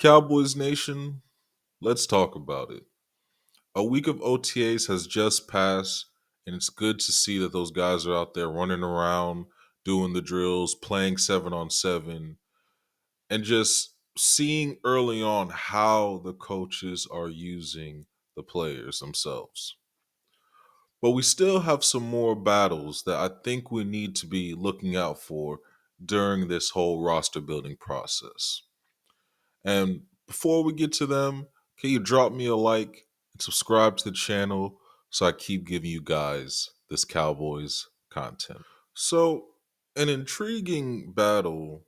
Cowboys Nation, let's talk about it. A week of OTAs has just passed, and it's good to see that those guys are out there running around, doing the drills, playing 7-on-7, and just seeing early on how the coaches are using the players themselves. But we still have some more battles that I think we need to be looking out for during this whole roster building process. And before we get to them, can you drop me a like and subscribe to the channel so I keep giving you guys this Cowboys content? So, an intriguing battle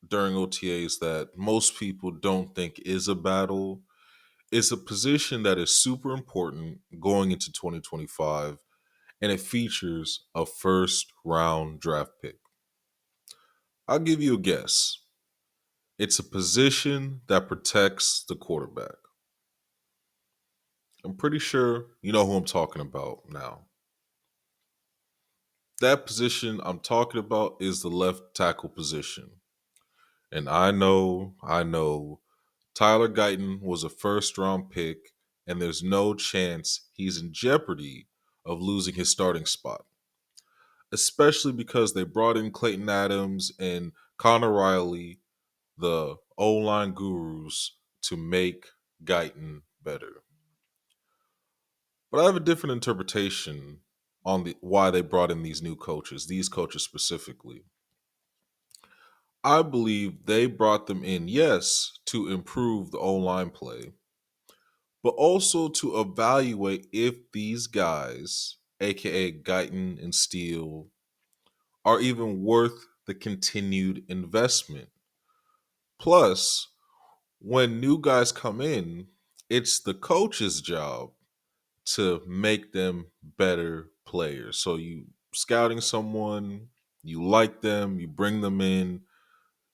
during OTAs that most people don't think is a battle is a position that is super important going into 2025, and it features a first round draft pick. I'll give you a guess. It's a position that protects the quarterback. I'm pretty sure you know who I'm talking about now. That position I'm talking about is the left tackle position. And I know, Tyler Guyton was a first round pick, and there's no chance he's in jeopardy of losing his starting spot, especially because they brought in Clayton Adams and Connor Riley, the O line gurus, to make Guyton better. But I have a different interpretation on why they brought in these coaches specifically. I believe they brought them in, yes, to improve the O line play, but also to evaluate if these guys, aka Guyton and Steele, are even worth the continued investment. Plus, when new guys come in, it's the coach's job to make them better players. So you scouting someone, you like them, you bring them in,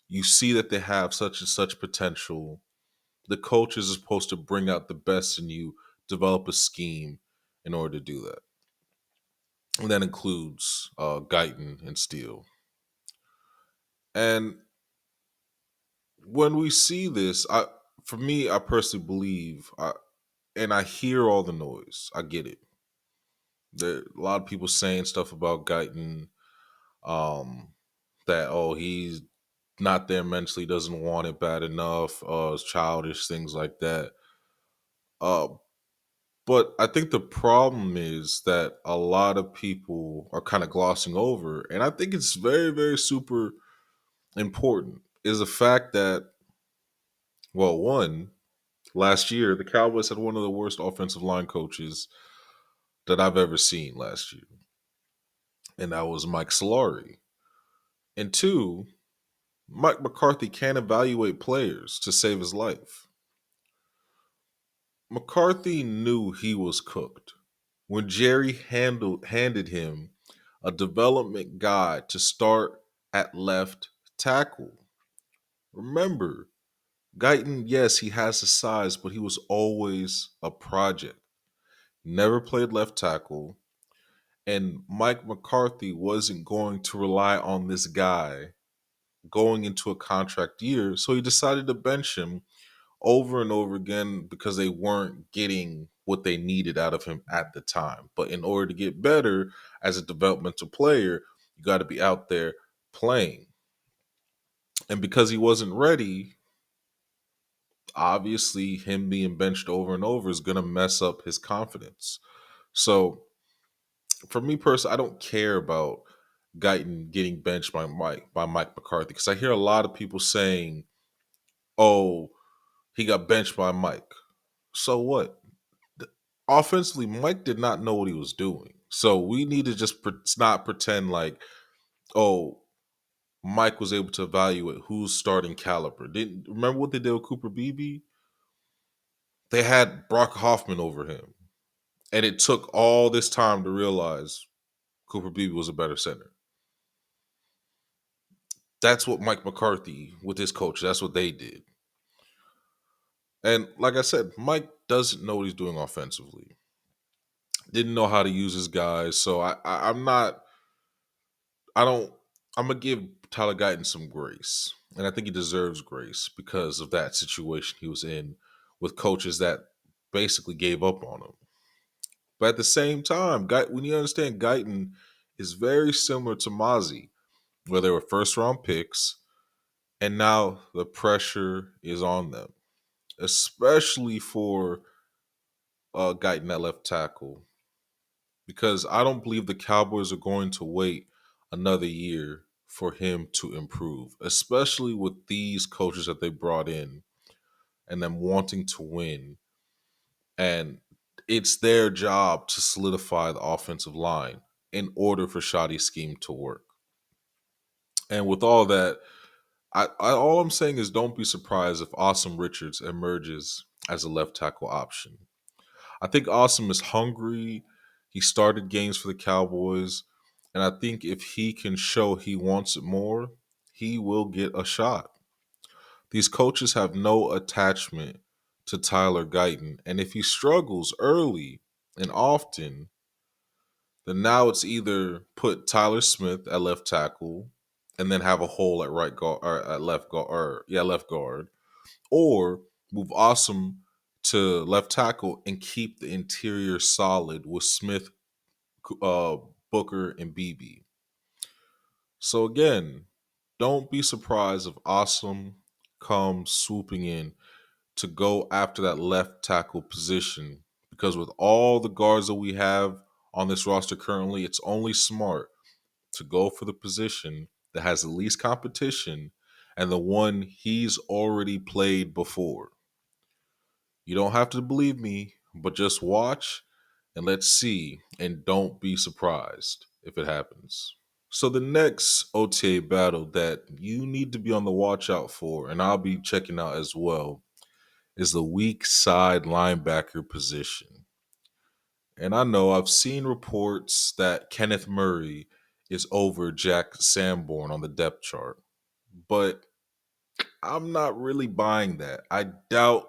you see that they have such and such potential. The coach is supposed to bring out the best in you, develop a scheme in order to do that. And that includes Guyton and Steele. And when we see this, for me, I personally believe, and I hear all the noise. I get it. There are a lot of people saying stuff about Guyton, um, that he's not there mentally, doesn't want it bad enough, it's childish, things like that. Uh, but I think the problem is that a lot of people are kind of glossing over, and I think it's very, very super important, is the fact that, well, one, last year, the Cowboys had one of the worst offensive line coaches that I've ever seen last year, and that was Mike Solari. And two, Mike McCarthy can't evaluate players to save his life. McCarthy knew he was cooked when Jerry handed him a development guide to start at left tackle. Remember, Guyton, yes, he has the size, but he was always a project. Never played left tackle, and Mike McCarthy wasn't going to rely on this guy going into a contract year, so he decided to bench him over and over again because they weren't getting what they needed out of him at the time. But in order to get better as a developmental player, you got to be out there playing. And because he wasn't ready, obviously him being benched over and over is going to mess up his confidence. So for me personally, I don't care about Guyton getting benched by Mike McCarthy, because I hear a lot of people saying, "Oh, he got benched by Mike." So what? Offensively, Mike did not know what he was doing. So we need to just not pretend like, oh, Mike was able to evaluate who's starting caliber. Didn't remember what they did with Cooper Beebe? They had Brock Hoffman over him, and it took all this time to realize Cooper Beebe was a better center. That's what Mike McCarthy with his coach. That's what they did. And like I said, Mike doesn't know what he's doing offensively. Didn't know how to use his guys. So I'm not. I don't. I'm gonna give Tyler Guyton some grace. And I think he deserves grace because of that situation he was in with coaches that basically gave up on him. But at the same time, when you understand Guyton is very similar to Mozzie, where they were first round picks, and now the pressure is on them, especially for Guyton at left tackle, because I don't believe the Cowboys are going to wait another year for him to improve, especially with these coaches that they brought in and them wanting to win. And it's their job to solidify the offensive line in order for Shoddy's scheme to work. And with all that, all I'm saying is don't be surprised if Awesome Richards emerges as a left tackle option. I think Awesome is hungry. He started games for the Cowboys. And I think if he can show he wants it more, he will get a shot. These coaches have no attachment to Tyler Guyton. And if he struggles early and often, then now it's either put Tyler Smith at left tackle and then have a hole at right guard or at left guard left guard, or move Awesome to left tackle and keep the interior solid with Smith, uh, Booker, and BB. So again, don't be surprised if Awesome comes swooping in to go after that left tackle position, because with all the guards that we have on this roster currently, it's only smart to go for the position that has the least competition and the one he's already played before. You don't have to believe me, but just watch and let's see, and don't be surprised if it happens. So the next OTA battle that you need to be on the watch out for, and I'll be checking out as well, is the weak side linebacker position. And I know I've seen reports that Kenneth Murray is over Jack Sanborn on the depth chart, but I'm not really buying that. I doubt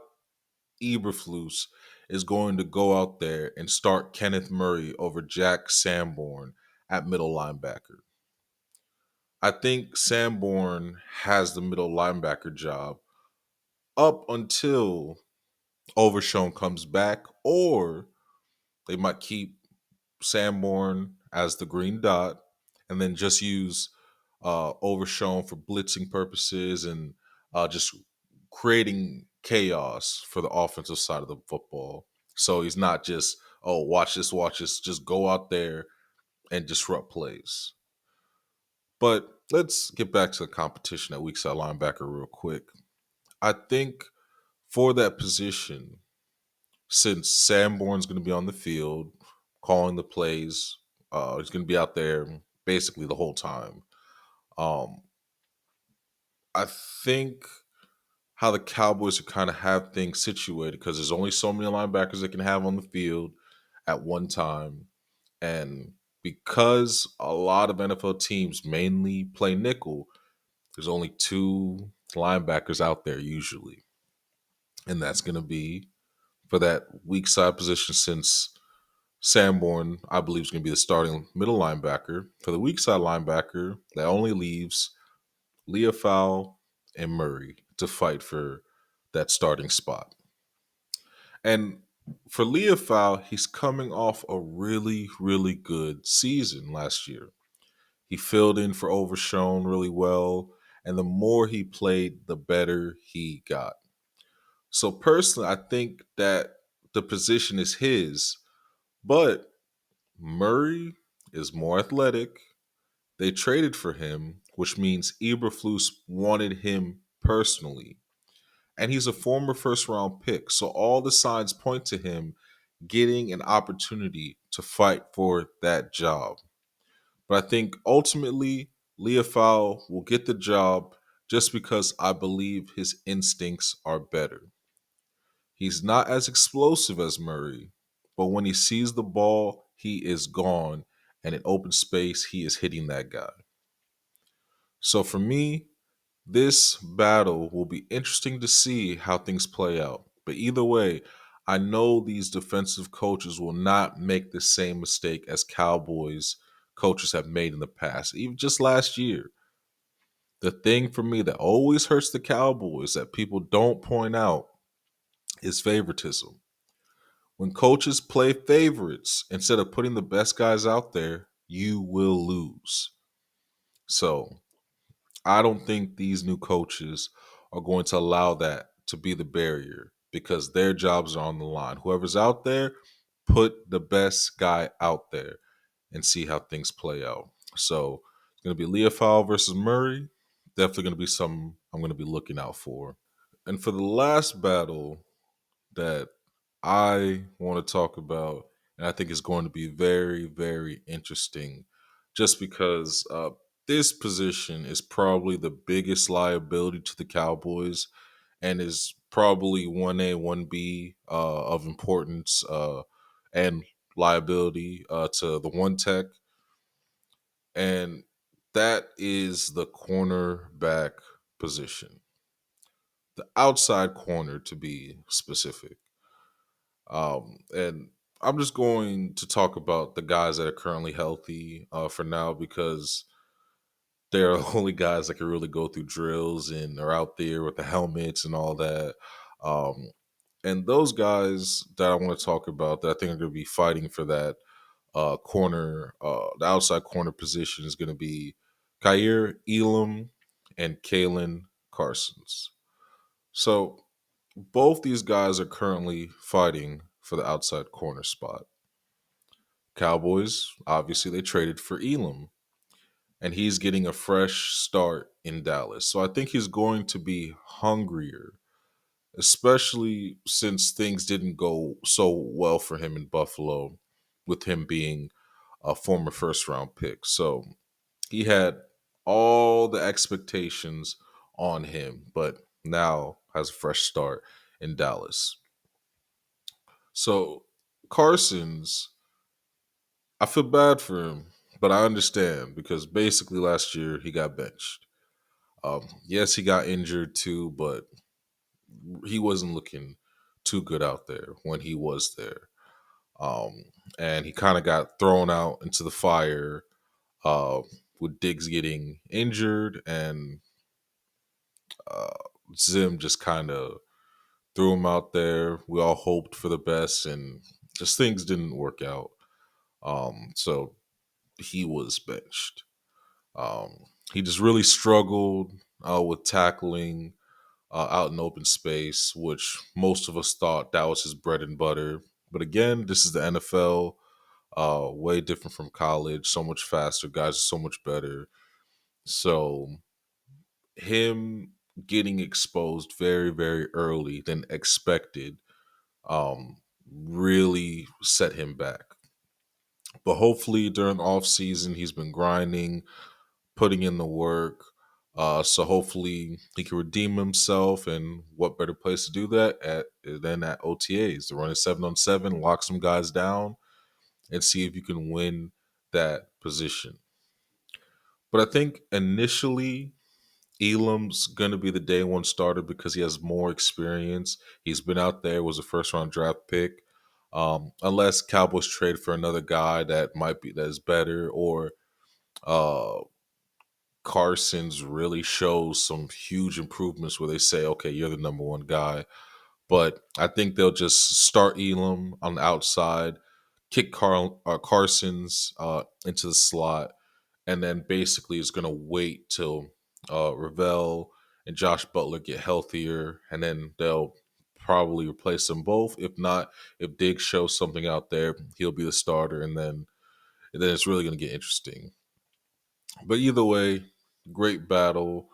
Eberflus is going to go out there and start Kenneth Murray over Jack Sanborn at middle linebacker. I think Sanborn has the middle linebacker job up until Overshown comes back, or they might keep Sanborn as the green dot and then just use Overshown for blitzing purposes and just creating chaos for the offensive side of the football. So he's not just, oh, watch this, just go out there and disrupt plays. But let's get back to the competition at weak side linebacker real quick. I think for that position, since Sanborn's going to be on the field calling the plays, he's going to be out there basically the whole time. Um, I think how the Cowboys kind of have things situated because there's only so many linebackers they can have on the field at one time. And because a lot of NFL teams mainly play nickel, there's only two linebackers out there usually. And that's going to be for that weak side position, since Sanborn, I believe, is going to be the starting middle linebacker. For the weak side linebacker, that only leaves Leofau and Murray to fight for that starting spot. And for Leofau, he's coming off a really, really good season last year. He filled in for Overshown really well, and the more he played, the better he got. So personally, I think that the position is his, but Murray is more athletic. They traded for him, which means Eberflus wanted him personally. And he's a former first round pick. So all the signs point to him getting an opportunity to fight for that job. But I think ultimately, Leofau will get the job just because I believe his instincts are better. He's not as explosive as Murray, but when he sees the ball, he is gone. And in open space, he is hitting that guy. So for me, this battle will be interesting to see how things play out. But either way, I know these defensive coaches will not make the same mistake as Cowboys coaches have made in the past. Even just last year, The thing for me that always hurts the Cowboys that people don't point out is favoritism. When coaches play favorites instead of putting the best guys out there, you will lose. So I don't think these new coaches are going to allow that to be the barrier because their jobs are on the line. Whoever's out there, put the best guy out there and see how things play out. So it's going to be Leofau versus Murray. Definitely going to be something I'm going to be looking out for. And for the last battle that I want to talk about, and I think is going to be very, very interesting, just because this position is probably the biggest liability to the Cowboys, and is probably 1A, 1B of importance and liability to the one tech, and that is the cornerback position, the outside corner to be specific. And I'm just going to talk about the guys that are currently healthy for now because they're the only guys that can really go through drills and are out there with the helmets and all that. Um, and those guys that I want to talk about that I think are going to be fighting for that the outside corner position is going to be Kyer Elam and Kalen Carsons. So both these guys are currently fighting for the outside corner spot. Cowboys, obviously, they traded for Elam, and he's getting a fresh start in Dallas. So I think he's going to be hungrier, especially since things didn't go so well for him in Buffalo, with him being a former first round pick. So he had all the expectations on him, but now has a fresh start in Dallas. So Carson's, I feel bad for him, but I understand because basically last year he got benched. Yes, he got injured too, but he wasn't looking too good out there when he was there. Um, and he kind of got thrown out into the fire uh, with Diggs getting injured, and uh, Zim just kind of threw him out there. We all hoped for the best, and just things didn't work out. So he was benched. He just really struggled with tackling out in open space, which most of us thought that was his bread and butter. But again, this is the NFL, way different from college, so much faster. Guys are so much better. So him getting exposed very, very early than expected really set him back. But hopefully during the off season, he's been grinding, putting in the work. So hopefully he can redeem himself. And what better place to do that at than at OTAs to run a 7-on-7, lock some guys down, and see if you can win that position. But I think initially Elam's gonna be the day one starter because he has more experience. He's been out there, was a first round draft pick. Unless Cowboys trade for another guy that might be that is better, or uh, Carson's really shows some huge improvements where they say, okay, you're the number one guy. But I think they'll just start Elam on the outside, kick Carson's into the slot, and then basically is going to wait till Ravel and Josh Butler get healthier, and then they'll probably replace them both. If not, if Diggs shows something out there, he'll be the starter, and then it's really going to get interesting. But either way, great battle.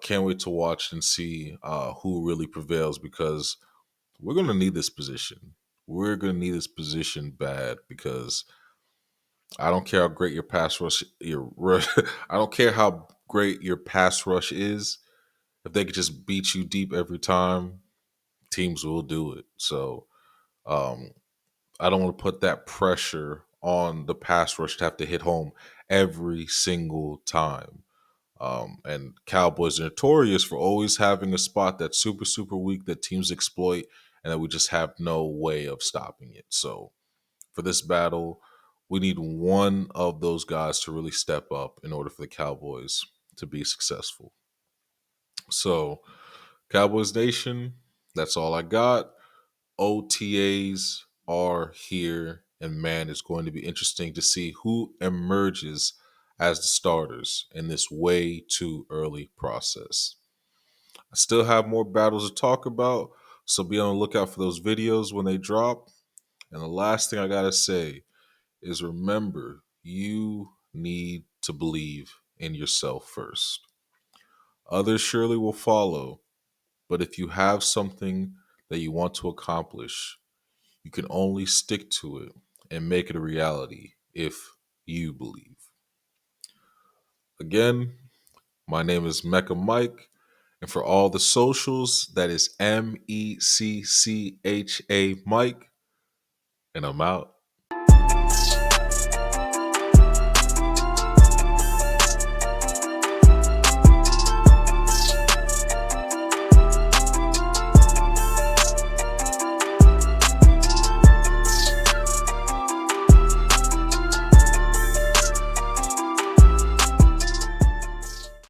Can't wait to watch and see who really prevails because we're going to need this position. We're going to need this position bad because I don't care how great your pass rush, I don't care how great your pass rush is. If they could just beat you deep every time, teams will do it. So um, I don't want to put that pressure on the pass rush to have to hit home every single time. And Cowboys are notorious for always having a spot that's super, super weak that teams exploit and that we just have no way of stopping it. So for this battle, we need one of those guys to really step up in order for the Cowboys to be successful. So, Cowboys Nation, that's all I got. OTAs are here, and man, it's going to be interesting to see who emerges as the starters in this way too early process. I still have more battles to talk about, so be on the lookout for those videos when they drop. And the last thing I gotta say is remember, you need to believe in yourself first. Others surely will follow, but if you have something that you want to accomplish, you can only stick to it and make it a reality if you believe. Again, my name is Mecca Mike, and for all the socials, that is MECCHA Mike, and I'm out.